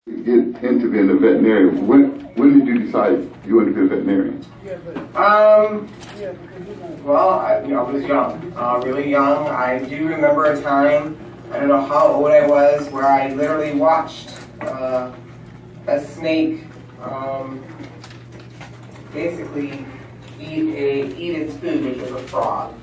Get into being a veterinarian. When did you decide you wanted to be a veterinarian? Well, I was young, really young. I do remember a time, I don't know how old I was, where I literally watched a snake basically eat its food, which was a frog.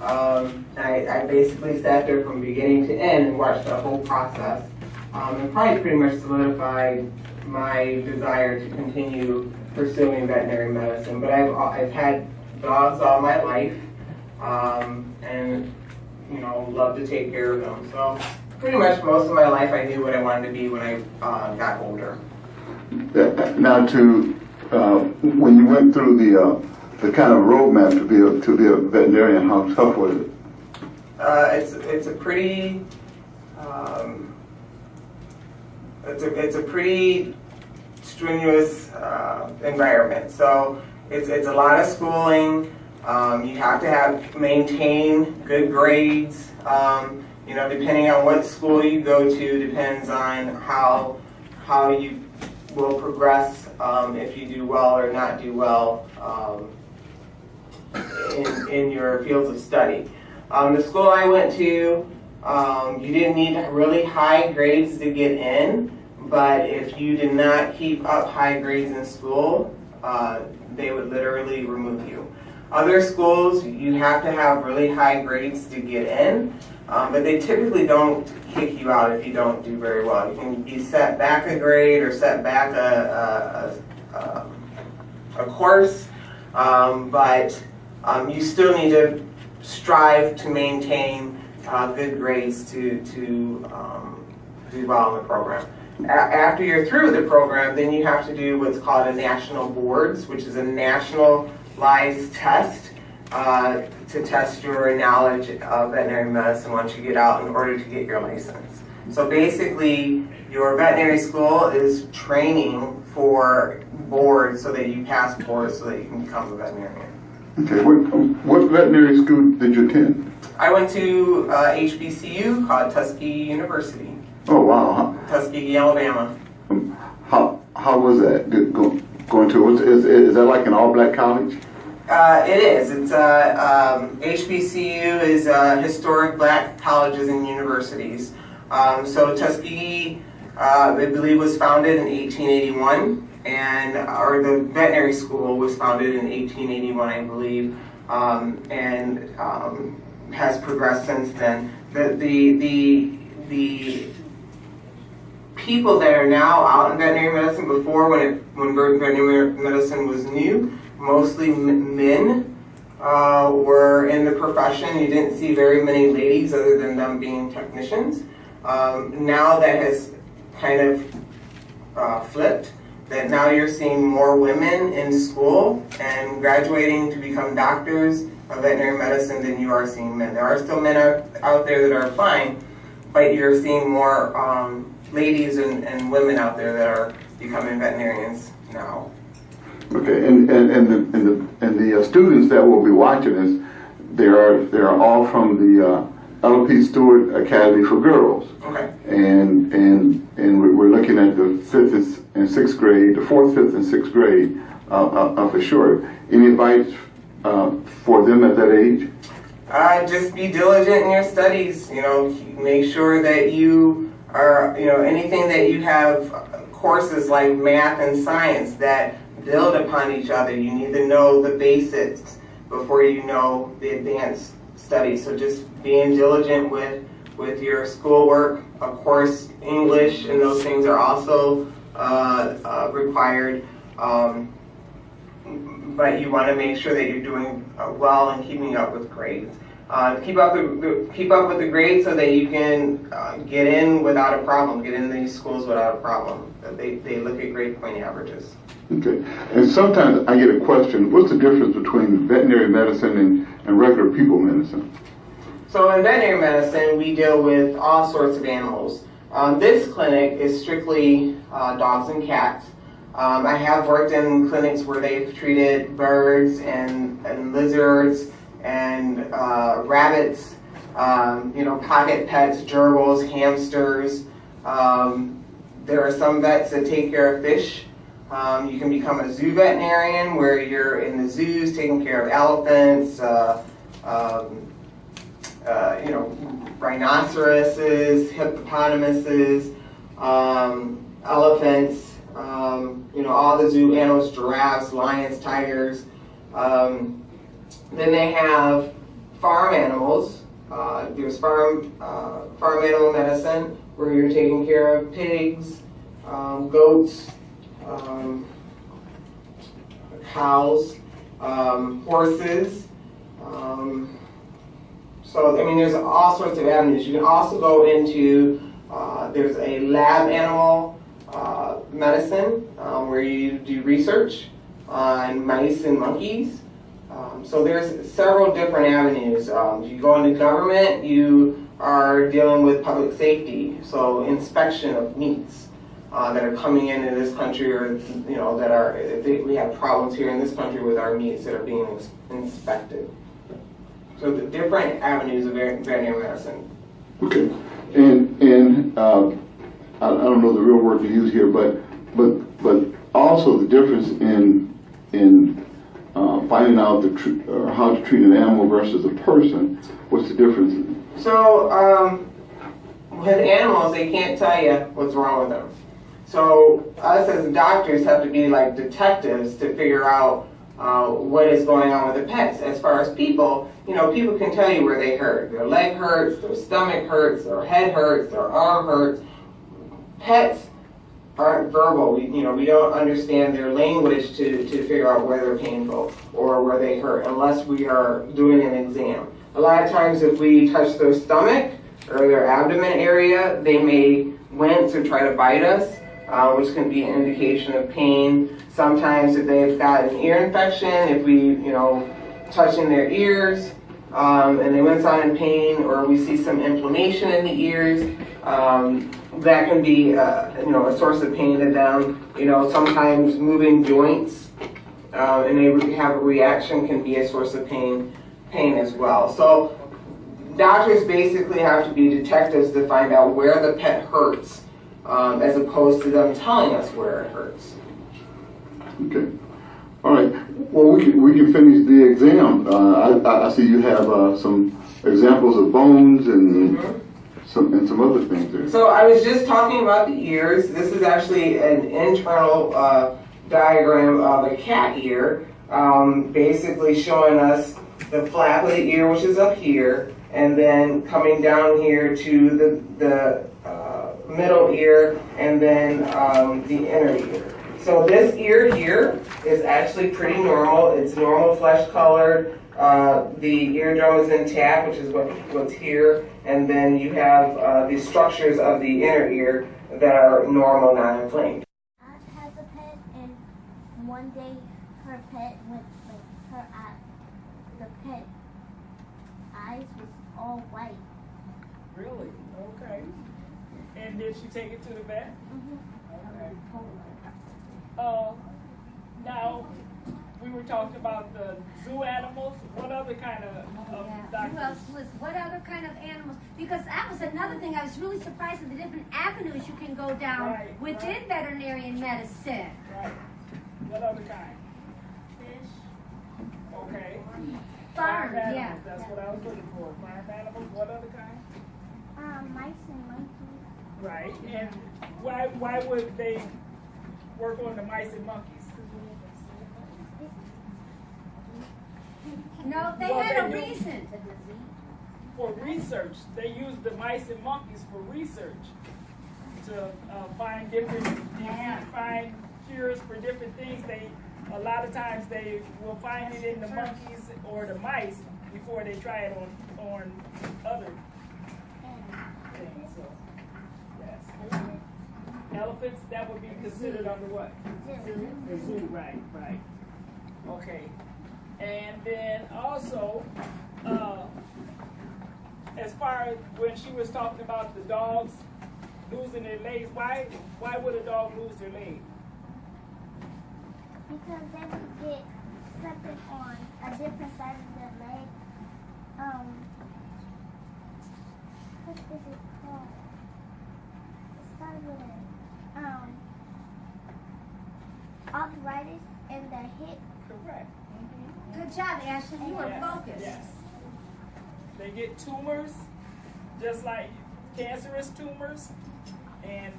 I basically sat there from beginning to end and watched the whole process. And probably pretty much solidified my desire to continue pursuing veterinary medicine. But I've had dogs all my life, and love to take care of them. So pretty much most of my life I knew what I wanted to be when I got older. Now, when you went through the kind of roadmap to be a veterinarian, how tough was it? It's a pretty it's a pretty strenuous environment. So it's a lot of schooling. You have to maintain good grades. Depending on what school you go to, depends on how you will progress if you do well or not do well in your fields of study. The school I went to, you didn't need really high grades to get in, but if you did not keep up high grades in school, they would literally remove you. Other schools, you have to have really high grades to get in, but they typically don't kick you out if you don't do very well. You can be set back a grade or set back a course, but you still need to strive to maintain good grades to do well in the program. After you're through the program, then you have to do what's called a national boards, which is a nationalized test to test your knowledge of veterinary medicine once you get out in order to get your license. So basically, your veterinary school is training for boards so that you pass boards so that you can become a veterinarian. Okay, what veterinary school did you attend? I went to HBCU called Tuskegee University. Oh, wow. Tuskegee, Alabama. How was that going to? Is that like an all-black college? It is. It's HBCU is historic black colleges and universities. So Tuskegee, I believe, was founded in 1881, or the veterinary school was founded in 1881, I believe, and has progressed since then. The people that are now out in veterinary medicine, before when veterinary medicine was new, mostly men were in the profession. You didn't see very many ladies other than them being technicians. Now that has kind of flipped, that now you're seeing more women in school and graduating to become doctors of veterinary medicine than you are seeing men. There are still men out there that are fine, but you're seeing more ladies and women out there that are becoming veterinarians now. Okay, and the students that will be watching this, they are all from the Ella P Stewart Academy for girls. Okay. And we're looking at the 5th and 6th grade, the 4th, 5th, and 6th grade for sure. Any advice for them at that age? Just be diligent in your studies. Make sure that you are, anything that you have courses like math and science that build upon each other. You need to know the basics before you know the advanced studies. So just being diligent with your schoolwork. Of course, English and those things are also required. But you want to make sure that you're doing well and keeping up with grades. Keep up with the grades so that you can get in without a problem. Get in these schools without a problem. They look at grade point averages. Okay. And sometimes I get a question: what's the difference between veterinary medicine and regular people medicine? So in veterinary medicine, we deal with all sorts of animals. This clinic is strictly dogs and cats. I have worked in clinics where they've treated birds and lizards and rabbits, pocket pets, gerbils, hamsters. There are some vets that take care of fish. You can become a zoo veterinarian where you're in the zoos taking care of elephants, rhinoceroses, hippopotamuses, elephants, all the zoo animals, giraffes, lions, tigers. Then they have farm animals. There's farm animal medicine where you're taking care of pigs, goats, cows, horses. There's all sorts of avenues. You can also go into, there's a lab animal medicine where you do research on mice and monkeys. So there's several different avenues. If you go into government, you are dealing with public safety, so inspection of meats that are coming into this country, or we have problems here in this country with our meats that are being inspected. So the different avenues of veterinary medicine. Okay, and I don't know the real word to use here, but also the difference in finding out how to treat an animal versus a person. What's the difference? So with animals, they can't tell you what's wrong with them. So us as doctors have to be like detectives to figure out what is going on with the pets. As far as people, people can tell you where they hurt. Their leg hurts, their stomach hurts, their head hurts, their arm hurts. Pets aren't verbal. We don't understand their language to figure out where they're painful or where they hurt unless we are doing an exam. A lot of times if we touch their stomach or their abdomen area, they may wince or try to bite us, which can be an indication of pain. Sometimes if they've got an ear infection, if we, touching their ears, and they wince on in pain, or we see some inflammation in the ears, that can be, a source of pain to them. Sometimes moving joints, and they have a reaction can be a source of pain as well. So doctors basically have to be detectives to find out where the pet hurts, as opposed to them telling us where it hurts. Okay. All right. Well, we can finish the exam. I see you have some examples of bones and some other things there. So I was just talking about the ears. This is actually an internal diagram of a cat ear, basically showing us the flap of the ear, which is up here, and then coming down here to the middle ear, and then the inner ear. So this ear here is actually pretty normal. It's normal flesh colored. The eardrum is intact, which is what's here. And then you have the structures of the inner ear that are normal, not inflamed. Aunt has a pet, and one day her pet went, the pet eyes was all white. Really? Okay. And did she take it to the vet? Okay. Now, we were talking about the zoo animals. What other kind of doctors? What other kind of animals? Because that was another thing. I was really surprised at the different avenues you can go down within veterinarian medicine. Right. What other kind? Fish. Okay. Farm, animals. yeah. That's what I was looking for. Farm animals. What other kind? Mice and monkeys. Right. And why would they work on the mice and monkeys? No, they Well, had a they do. reason. For research. They use the mice and monkeys for research to find different diseases, find cures for different things. A lot of times they will find it in the monkeys or the mice before they try it on other things. So, yes. Elephants, that would be considered under what? The zoo, right. Okay. And then also, as far as when she was talking about the dogs losing their legs, why would a dog lose their leg? Because they would get something on a different side of their leg. What is it called? The side of it. arthritis in the hip. Correct. Good job, Ashley. You were Yes, focused. Yes. They get tumors, just like cancerous tumors, and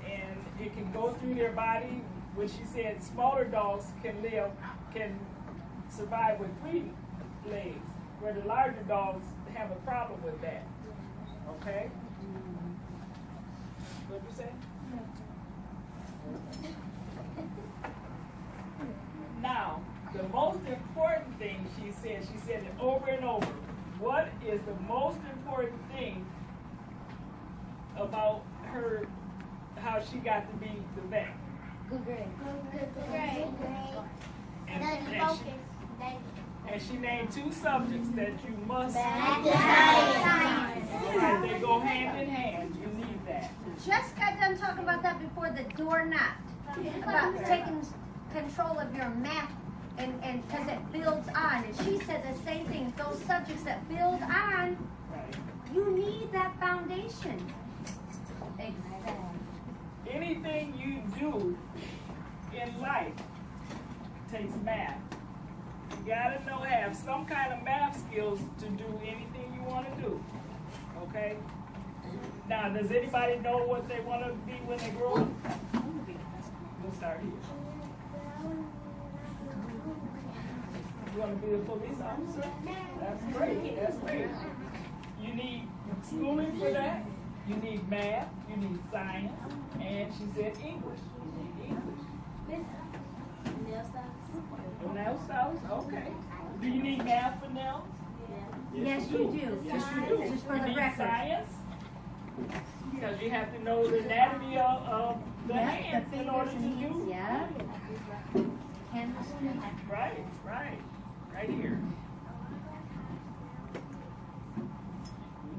it can go through their body. When she said smaller dogs can survive with 3 legs, where the larger dogs have a problem with that. Okay? What'd you say? Now, the most important thing she said it over and over. What is the most important thing about her, how she got to be the vet? Good grade. Great. And, Then and, focus. she, and she named 2 subjects that you must. Science. Right, they go hand in hand. You need that. Just got done talking about that before the door knocked. About taking control of your math and because it builds on. And she said the same thing. Those subjects that build on, Right. you need that foundation. Exactly. Anything you do in life takes math. You gotta have some kind of math skills to do anything you want to do. Okay? Now, does anybody know what they want to be when they grow up? We'll start here. You want to be a police officer? That's great. That's great. You need schooling for that. You need math. You need science. And she said English. You need English. Nail styles? Okay. Do you need math for nails? Yes, you do. Yes, you do. Just for You the need record. science? Because you have to know the anatomy of the hands in order to do. Yeah. Chemistry. Right here.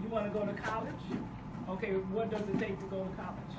You want to go to college? Okay, what does it take to go to college?